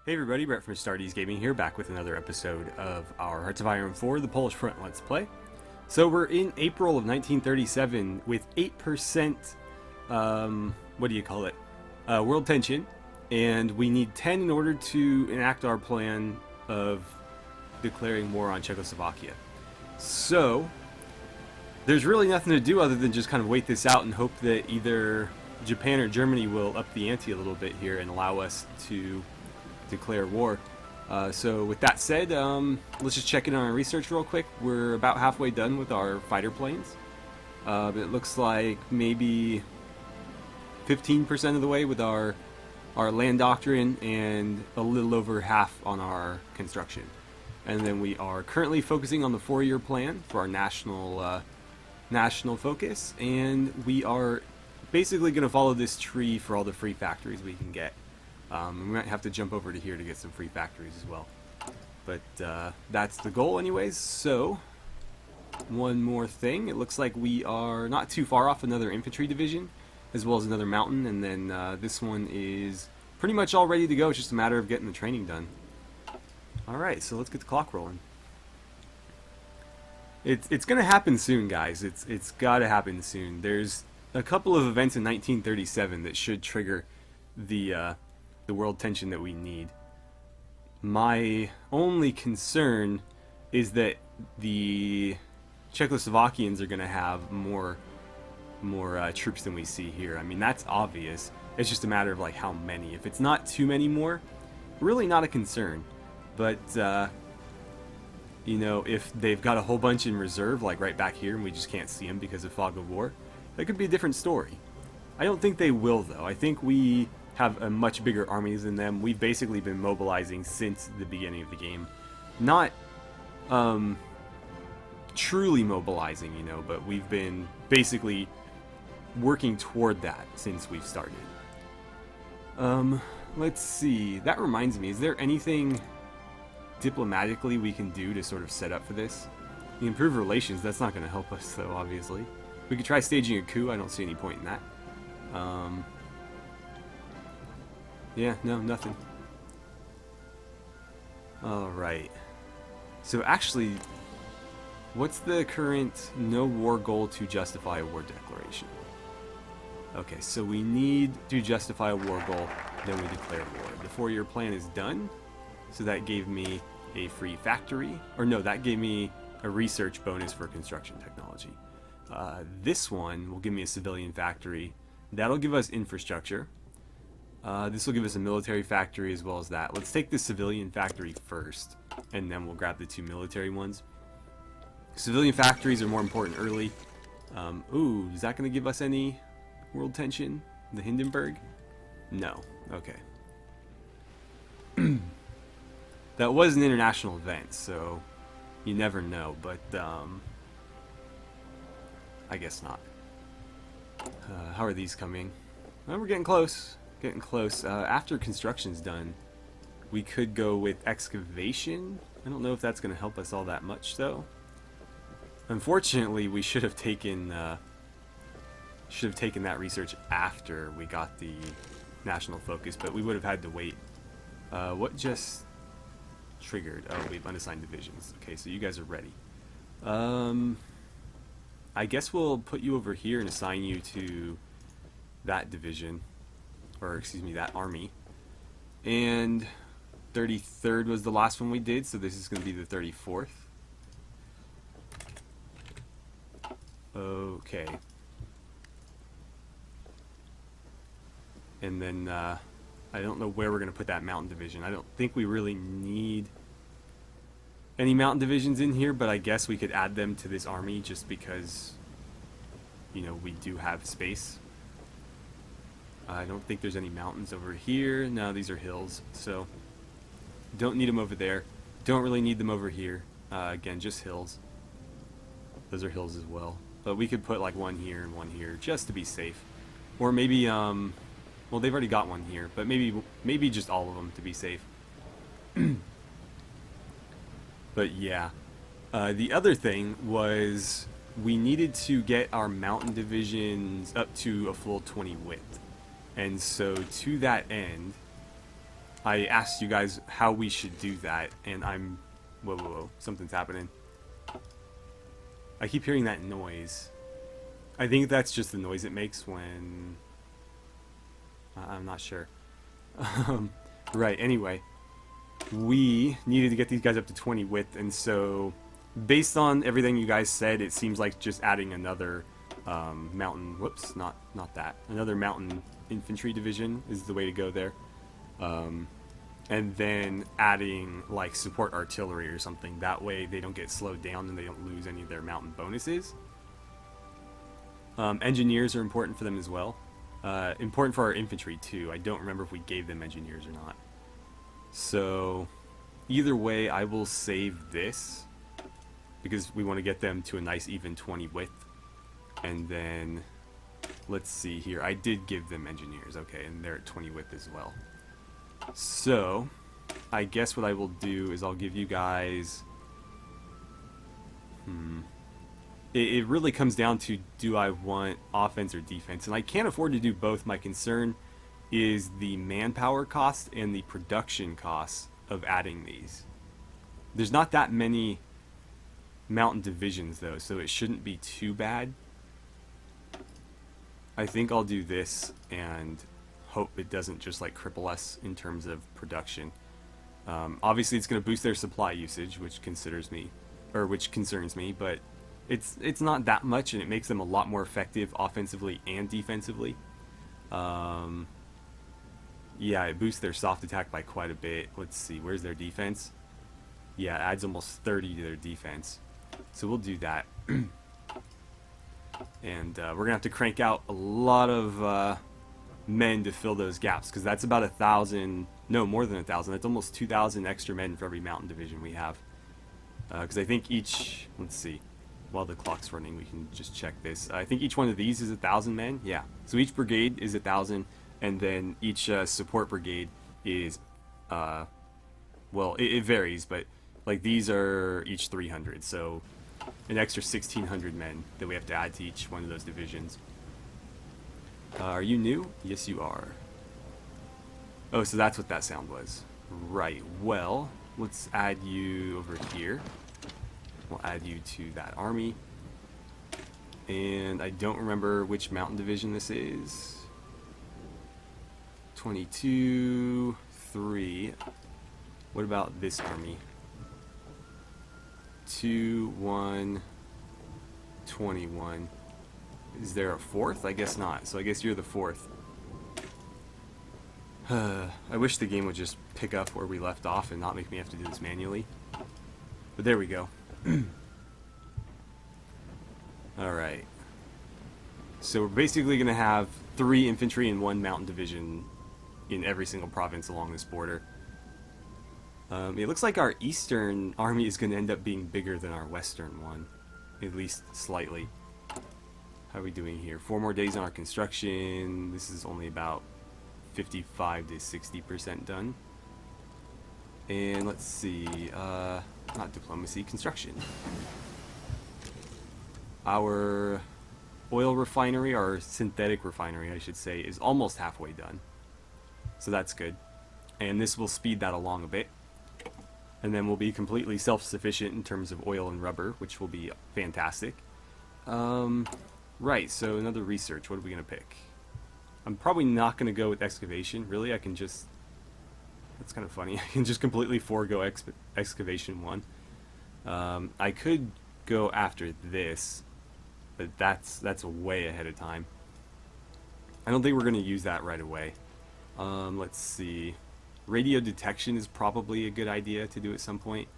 Hey everybody, Brett from AstartesGaming here, back with another episode of our Hearts of Iron 4, the Polish Front Let's Play. So we're in April of 1937 with 8%, world tension, and we need 10 in order to enact our plan of declaring war on Czechoslovakia. So, there's really nothing to do other than just kind of wait this out and hope that either Japan or Germany will up the ante a little bit here and allow us to declare war. So with that said, let's just check in on our research real quick. We're about halfway done with our fighter planes. It looks like maybe 15% of the way with our land doctrine and a little over half on our construction. And then we are currently focusing on the 4-year plan for our national focus, and we are basically going to follow this tree for all the free factories we can get. We might have to jump over to here to get some free factories as well. But that's the goal anyways. So, one more thing. It looks like we are not too far off another infantry division, as well as another mountain. And then this one is pretty much all ready to go. It's just a matter of getting the training done. Alright, so let's get the clock rolling. It's going to happen soon, guys. It's got to happen soon. There's a couple of events in 1937 that should trigger the world tension that we need. My only concern is that the Czechoslovakians are going to have more troops than we see here. I mean, that's obvious. It's just a matter of like how many. If it's not too many more, really not a concern. But you know, if they've got a whole bunch in reserve, like right back here, and we just can't see them because of fog of war, that could be a different story. I don't think they will, though. I think we have a much bigger armies than them. We've basically been mobilizing since the beginning of the game. Not truly mobilizing, you know, but we've been basically working toward that since we've started. Let's see. That reminds me, is there anything diplomatically we can do to sort of set up for this? The improved relations, that's not going to help us, though, obviously. We could try staging a coup. I don't see any point in that. Yeah, no, nothing. Alright. So actually, what's the current no war goal to justify a war declaration? Okay, so we need to justify a war goal, then we declare war. The 4-year plan is done, so that gave me a free factory. Or no, that gave me a research bonus for construction technology. This one will give me a civilian factory. That'll give us infrastructure. This will give us a military factory as well as that. Let's take the civilian factory first, and then we'll grab the 2 military ones. Civilian factories are more important early. Ooh, is that going to give us any world tension? The Hindenburg? No. Okay. That was an international event, so you never know, but I guess not. How are these coming? Well, we're getting close. Getting close. After construction's done, we could go with excavation. I don't know if that's going to help us all that much, though. Unfortunately, we should have taken that research after we got the national focus, but we would have had to wait. What just triggered? Oh, we've unassigned divisions. Okay, so you guys are ready. I guess we'll put you over here and assign you to that division. Or, excuse me, that army. And 33rd was the last one we did, so this is going to be the 34th. Okay. And then, I don't know where we're going to put that mountain division. I don't think we really need any mountain divisions in here, but I guess we could add them to this army just because, you know, we do have space. I don't think there's any mountains over here. No, these are hills, so don't need them over there. Don't really need them over here. Again, just hills. Those are hills as well. But we could put like one here and one here just to be safe. Or maybe, well, they've already got one here, but maybe just all of them to be safe. But yeah. The other thing was we needed to get our mountain divisions up to a full 20 width. And so to that end, I asked you guys how we should do that, and I'm... Whoa, whoa, whoa. Something's happening. I keep hearing that noise. I think that's just the noise it makes when... I'm not sure. Right, anyway. We needed to get these guys up to 20 width, and so... Based on everything you guys said, it seems like just adding another mountain... Whoops, not that. Another mountain infantry division is the way to go there. And then adding like support artillery or something. That way they don't get slowed down and they don't lose any of their mountain bonuses. Engineers are important for them as well. Important for our infantry too. I don't remember if we gave them engineers or not. So either way, I will save this because we want to get them to a nice even 20 width. And then let's see here. I did give them engineers. Okay, and they're at 20 width as well. So, I guess what I will do is I'll give you guys... It really comes down to, do I want offense or defense? And I can't afford to do both. My concern is the manpower cost and the production costs of adding these. There's not that many mountain divisions, though, so it shouldn't be too bad. I think I'll do this and... hope it doesn't just like cripple us in terms of production. Obviously it's going to boost their supply usage, which concerns me, but it's not that much, and it makes them a lot more effective offensively and defensively. Yeah, it boosts their soft attack by quite a bit. Let's see, where's their defense? Yeah, it adds almost 30 to their defense. So we'll do that. And we're gonna have to crank out a lot of men to fill those gaps, because that's about 1,000, no, more than 1,000. That's almost 2,000 extra men for every mountain division we have. Because I think each, let's see, while the clock's running, we can just check this. I think each one of these is 1,000 men. Yeah, so each brigade is 1,000, and then each support brigade is, well, it varies, but like these are each 300, so an extra 1,600 men that we have to add to each one of those divisions. Are you new? Yes, you are. Oh, so that's what that sound was. Right, well, let's add you over here. We'll add you to that army. And I don't remember which mountain division this is. 22, 3. What about this army? 2, 1, 21. Is there a fourth? I guess not. So I guess you're the fourth. I wish the game would just pick up where we left off and not make me have to do this manually. But there we go. Alright. So we're basically going to have 3 infantry and 1 mountain division in every single province along this border. It looks like our eastern army is going to end up being bigger than our western one. At least slightly. How are we doing here? 4 more days on our construction. This is only about 55 to 60% done. And let's see, not diplomacy, construction. Our oil refinery, our synthetic refinery, I should say, is almost halfway done. So that's good. And this will speed that along a bit. And then we'll be completely self-sufficient in terms of oil and rubber, which will be fantastic. Right, so another research. What are we going to pick? I'm probably not going to go with excavation. Really, I can just... That's kind of funny. I can just completely forego excavation 1. I could go after this, but that's way ahead of time. I don't think we're going to use that right away. Let's see. Radio detection is probably a good idea to do at some point.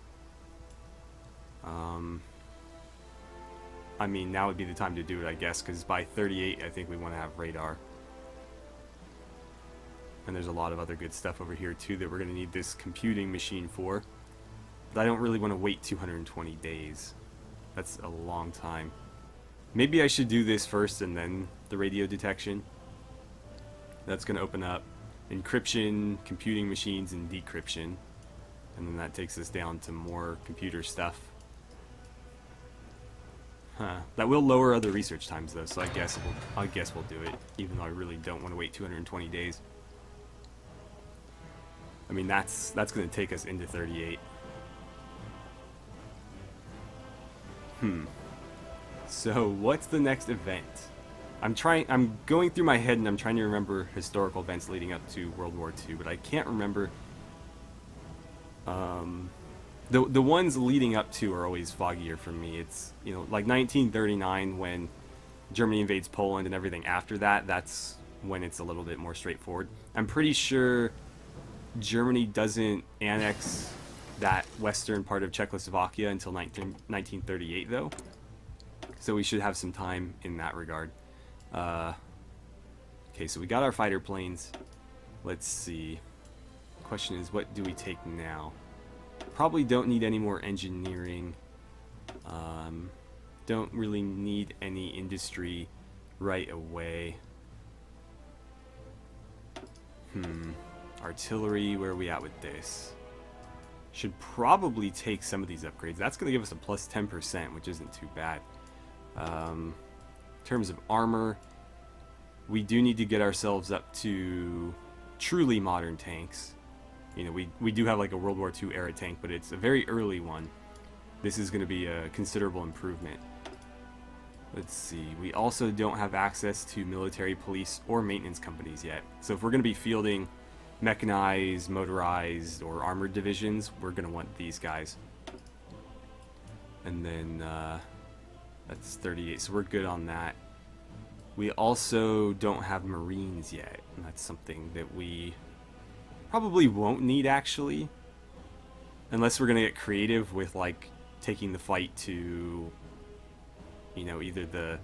I mean, now would be the time to do it, I guess, because by 38, I think we want to have radar. And there's a lot of other good stuff over here, too, that we're going to need this computing machine for. But I don't really want to wait 220 days. That's a long time. Maybe I should do this first and then the radio detection. That's going to open up encryption, computing machines, and decryption. And then that takes us down to more computer stuff. That will lower other research times, though, so I guess we'll do it, even though I really don't want to wait 220 days. I mean, that's going to take us into 38. So what's the next event? I'm going through my head and I'm trying to remember historical events leading up to World War II, but I can't remember. The ones leading up to are always foggier for me. It's, you know, like 1939 when Germany invades Poland, and everything after that, that's when it's a little bit more straightforward. I'm pretty sure Germany doesn't annex that western part of Czechoslovakia until 1938, though. So we should have some time in that regard. Okay, so we got our fighter planes. Let's see. Question is, what do we take now? Probably don't need any more engineering. Don't really need any industry right away. Artillery, where are we at with this? Should probably take some of these upgrades. That's going to give us a plus 10%, which isn't too bad. In terms of armor, we do need to get ourselves up to truly modern tanks. You know, we do have like a World War II era tank, but it's a very early one. This is going to be a considerable improvement. Let's see. We also don't have access to military, police, or maintenance companies yet. So if we're going to be fielding mechanized, motorized, or armored divisions, we're going to want these guys. And then that's 38, so we're good on that. We also don't have Marines yet, and that's something that we probably won't need, actually. Unless we're going to get creative with, like, taking the fight to, you know, either the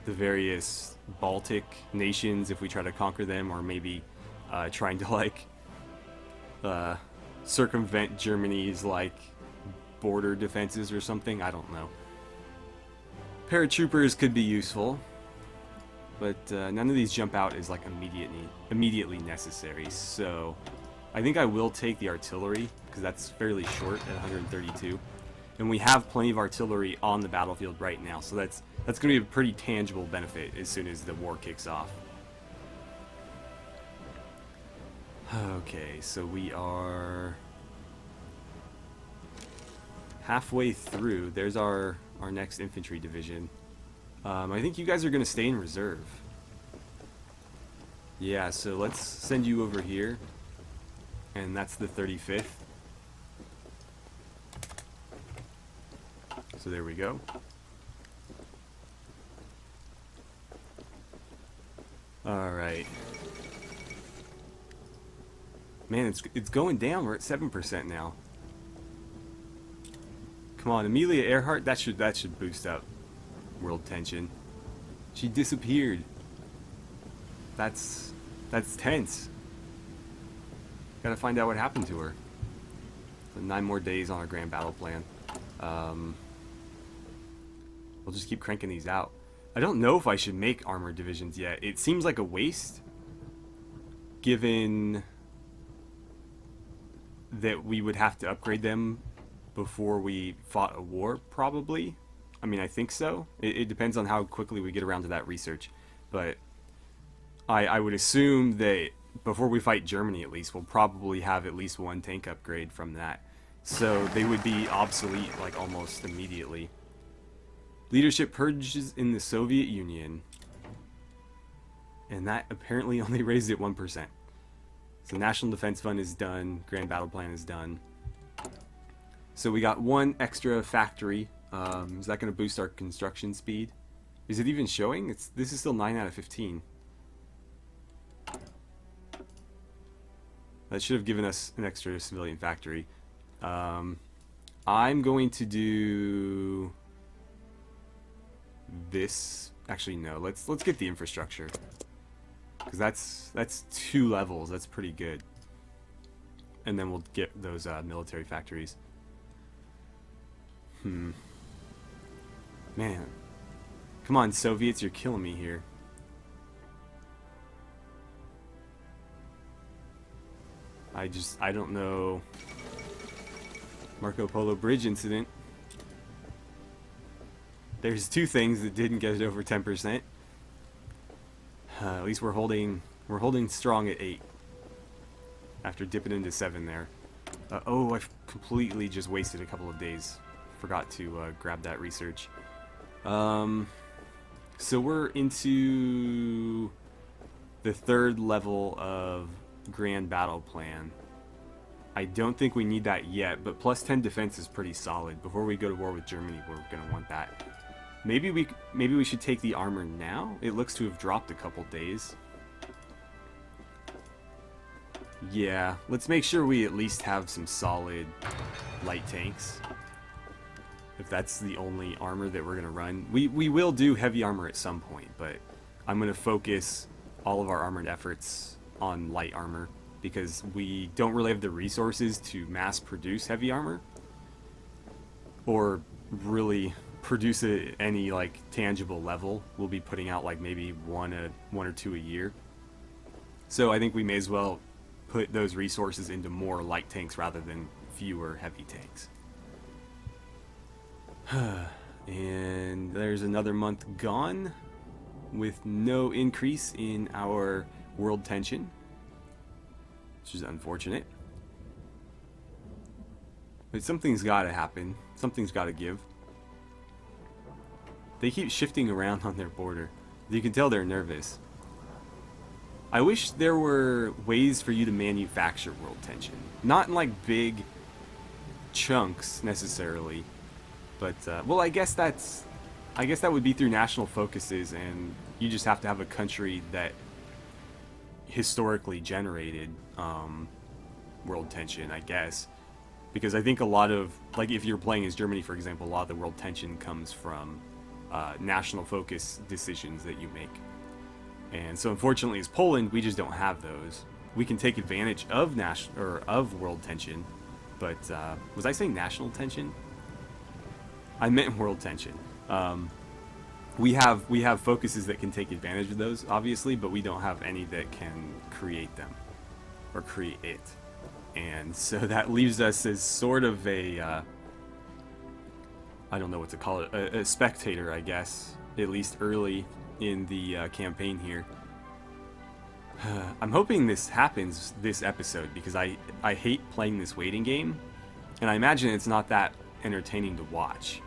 various Baltic nations if we try to conquer them, or maybe trying to, like, circumvent Germany's, like, border defenses or something. I don't know. Paratroopers could be useful, but none of these jump out as, like, immediately necessary. So I think I will take the artillery, because that's fairly short at 132. And we have plenty of artillery on the battlefield right now, so that's going to be a pretty tangible benefit as soon as the war kicks off. Okay, so we are halfway through. There's our next infantry division. I think you guys are going to stay in reserve. Yeah, so let's send you over here. And that's the 35th. So there we go. Alright. Man, it's going down. We're at 7% now. Come on, Amelia Earhart. That should boost up world tension. She disappeared. That's tense. Gotta find out what happened to her. So 9 more days on our grand battle plan. We'll just keep cranking these out. I don't know if I should make armored divisions yet. It seems like a waste, given that we would have to upgrade them before we fought a war, probably. I mean, I think so. It depends on how quickly we get around to that research. But I would assume that before we fight Germany, at least, we'll probably have at least one tank upgrade from that. So they would be obsolete, like, almost immediately. Leadership purges in the Soviet Union. And that apparently only raised it 1%. So National Defense Fund is done. Grand Battle Plan is done. So we got one extra factory. Is that going to boost our construction speed? Is it even showing? This is still 9 out of 15. That should have given us an extra civilian factory. I'm going to do this. Actually, no. Let's get the infrastructure, because that's 2 levels. That's pretty good. And then we'll get those military factories. Man, come on, Soviets, you're killing me here. I don't know. Marco Polo Bridge incident. There's 2 things that didn't get it over 10%. At least we're holding strong at 8. after dipping into 7 there. Oh, I've completely just wasted a couple of days. Forgot to grab that research. So we're into the 3rd level of Grand Battle Plan. I don't think we need that yet, but plus 10 defense is pretty solid. Before we go to war with Germany, we're gonna want that. Maybe we should take the armor now. It looks to have dropped a couple days. Yeah, let's make sure we at least have some solid light tanks. If that's the only armor that we're going to run. We will do heavy armor at some point, but I'm going to focus all of our armored efforts on light armor because we don't really have the resources to mass produce heavy armor or really produce it at any like tangible level. We'll be putting out like maybe one or two a year. So I think we may as well put those resources into more light tanks rather than fewer heavy tanks. And there's another month gone with no increase in our world tension, which is unfortunate. But something's got to happen. Something's got to give. They keep shifting around on their border. You can tell they're nervous. I wish there were ways for you to manufacture world tension. Not in like big chunks necessarily, but well, I guess that would be through national focuses, and you just have to have a country that historically generated world tension, I guess. Because I think a lot of, like if you're playing as Germany, for example, a lot of the world tension comes from national focus decisions that you make. And so unfortunately as Poland, we just don't have those. We can take advantage of world tension, but was I saying national tension? I meant world tension. We have focuses that can take advantage of those, obviously, but we don't have any that can create them or create it. And so that leaves us as sort of a I don't know what to call it, a spectator, I guess, at least early in the campaign here. I'm hoping this happens this episode because I hate playing this waiting game, and I imagine it's not that entertaining to watch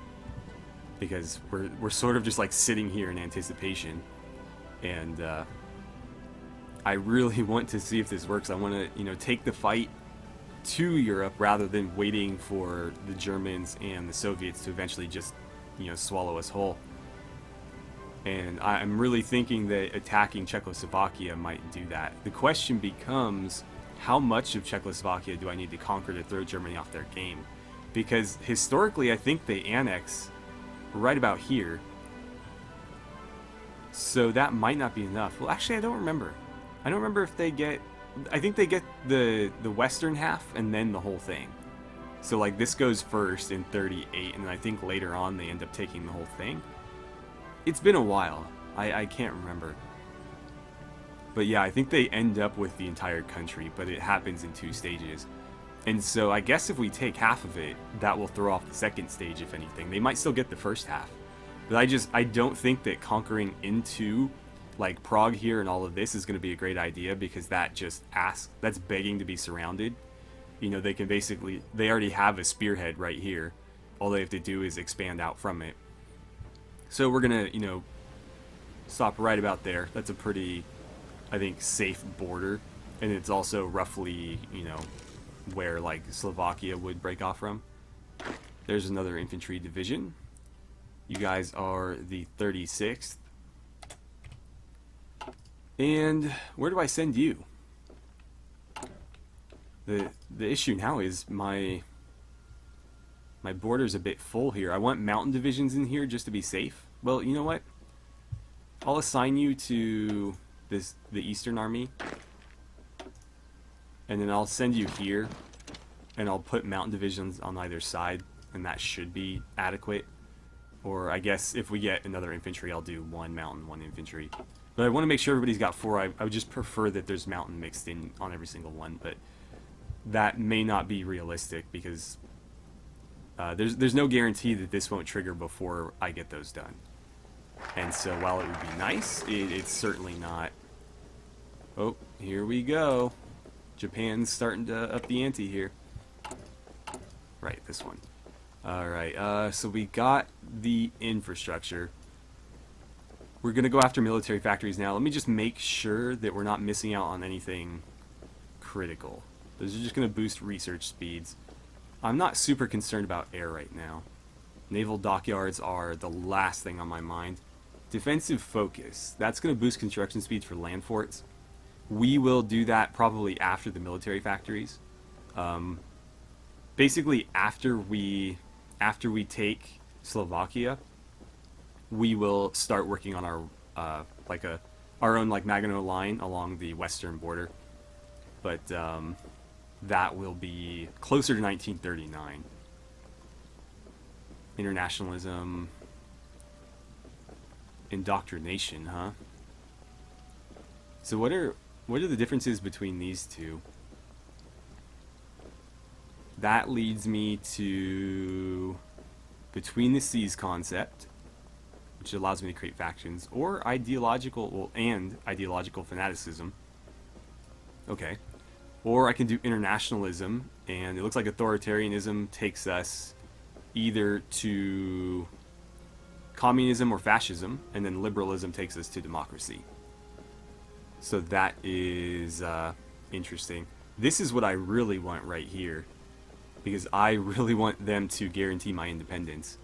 because we're sort of just like sitting here in anticipation, and I really want to see if this works. I want to take the fight to Europe rather than waiting for the Germans and the Soviets to eventually just swallow us whole. And I'm really thinking that attacking Czechoslovakia might do that. The question becomes, how much of Czechoslovakia do I need to conquer to throw Germany off their game? Because historically, I think they annex right about here. So that might not be enough. Well, actually, I don't remember. I don't remember if they get... I think they get the western half and then the whole thing. So like this goes first in 38, and I think later on they end up taking the whole thing. It's been a while. I can't remember. But yeah, I think they end up with the entire country, but it happens in 2 stages. And so I guess if we take half of it, that will throw off the second stage, if anything. They might still get the first half. But I don't think that conquering into like Prague here and all of this is going to be a great idea, because that's begging to be surrounded. They can basically, they already have a spearhead right here. All they have to do is expand out from it. So we're going to, stop right about there. That's a pretty, I think, safe border. And it's also roughly, where like Slovakia would break off from. There's another infantry division. You guys are the 36th. And where do I send you? The issue now is my border's a bit full here. I want mountain divisions in here just to be safe. Well, you know what? I'll assign you to the Eastern Army. And then I'll send you here. And I'll put mountain divisions on either side. And that should be adequate. Or I guess if we get another infantry, I'll do 1 mountain, 1 infantry. But I want to make sure everybody's got 4. I would just prefer that there's mountain mixed in on every single one. But that may not be realistic because there's no guarantee that this won't trigger before I get those done. And so while it would be nice, it's certainly not. Oh, here we go. Japan's starting to up the ante here. Right, this one. Alright, so we got the infrastructure. We're going to go after military factories now. Let me just make sure that we're not missing out on anything critical. Those are just going to boost research speeds. I'm not super concerned about air right now. Naval dockyards are the last thing on my mind. Defensive focus. That's going to boost construction speeds for land forts. We will do that probably after the military factories. Basically, after we take Slovakia, we will start working on our our own like Maginot Line along the western border. But that will be closer to 1939. Internationalism, indoctrination, huh? So what are the differences between these two? That leads me to between the seas concept, which allows me to create factions, or ideological fanaticism. Okay. Or I can do internationalism, and it looks like authoritarianism takes us either to communism or fascism, and then liberalism takes us to democracy. So that is interesting. This is what I really want right here, because I really want them to guarantee my independence.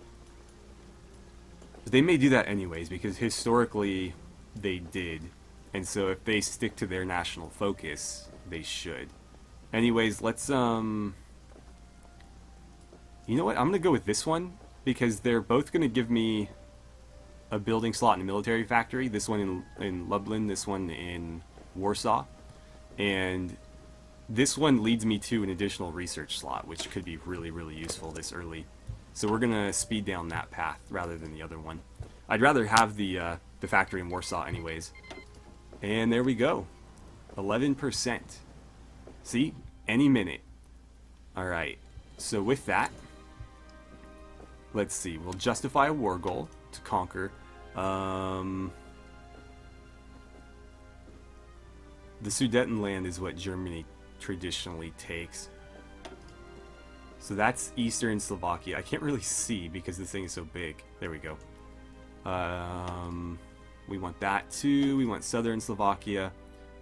But they may do that anyways, because historically they did. And so if they stick to their national focus, they should. Anyways, let's you know what? I'm going to go with this one, because they're both going to give me a building slot in a military factory. This one in Lublin, this one in Warsaw. And this one leads me to an additional research slot, which could be really, really useful this early. So we're going to speed down that path rather than the other one. I'd rather have the factory in Warsaw anyways. And there we go. 11%. See? Any minute. Alright. So with that, let's see. We'll justify a war goal to conquer. The Sudetenland is what Germany traditionally takes. So that's Eastern Slovakia. I can't really see because this thing is so big. There we go. We want that too. We want Southern Slovakia.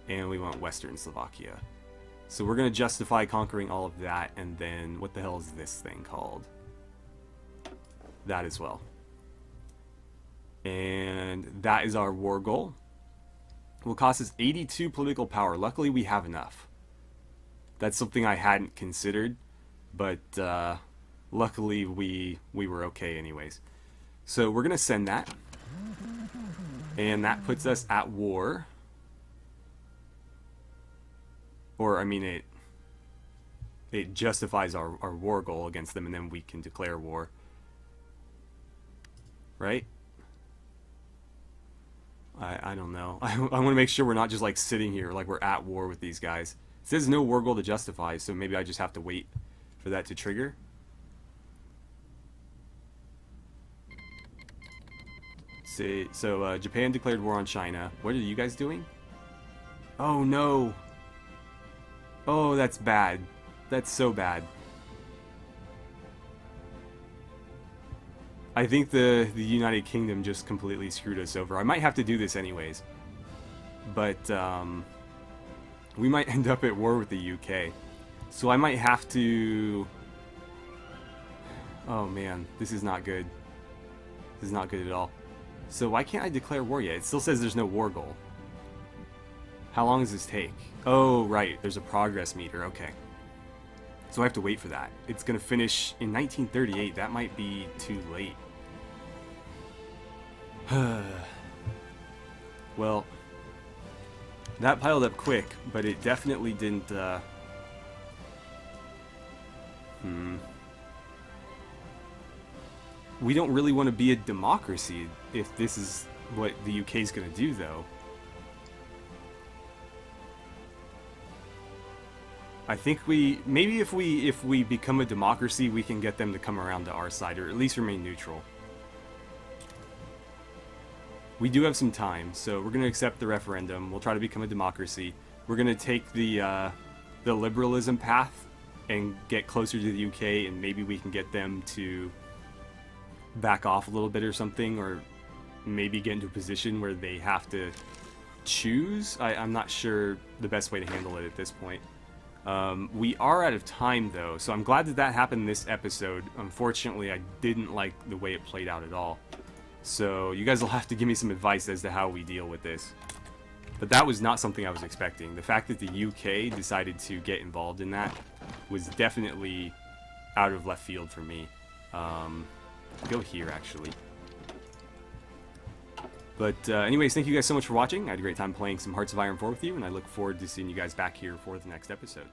And we want Western Slovakia. So we're going to justify conquering all of that. And then what the hell is this thing called? That as well. And that is our war goal. It will cost us 82 political power. Luckily, we have enough. That's something I hadn't considered, but luckily we were okay anyways. So we're gonna send that, and that puts us at war. Or I mean, it justifies our war goal against them, and then we can declare war. Right? I don't know. I want to make sure we're not just like sitting here like we're at war with these guys. It says no war goal to justify, so maybe I just have to wait for that to trigger. So Japan declared war on China. What are you guys doing? Oh no. Oh, that's bad. That's so bad. I think the United Kingdom just completely screwed us over. I might have to do this anyways. But, we might end up at war with the UK. So I might have to... Oh man, this is not good. This is not good at all. So why can't I declare war yet? It still says there's no war goal. How long does this take? Oh, right, there's a progress meter, okay. So I have to wait for that. It's going to finish in 1938. That might be too late. Well, that piled up quick, but it definitely didn't, We don't really want to be a democracy if this is what the UK is going to do, though. I think maybe if we become a democracy, we can get them to come around to our side, or at least remain neutral. We do have some time, so we're going to accept the referendum. We'll try to become a democracy. We're going to take the the liberalism path and get closer to the UK, and maybe we can get them to back off a little bit or something, or maybe get into a position where they have to choose. I'm not sure the best way to handle it at this point. We are out of time, though, so I'm glad that that happened this episode. Unfortunately, I didn't like the way it played out at all. So you guys will have to give me some advice as to how we deal with this. But that was not something I was expecting. The fact that the UK decided to get involved in that was definitely out of left field for me. Go here, actually. But anyways, thank you guys so much for watching. I had a great time playing some Hearts of Iron 4 with you, and I look forward to seeing you guys back here for the next episode.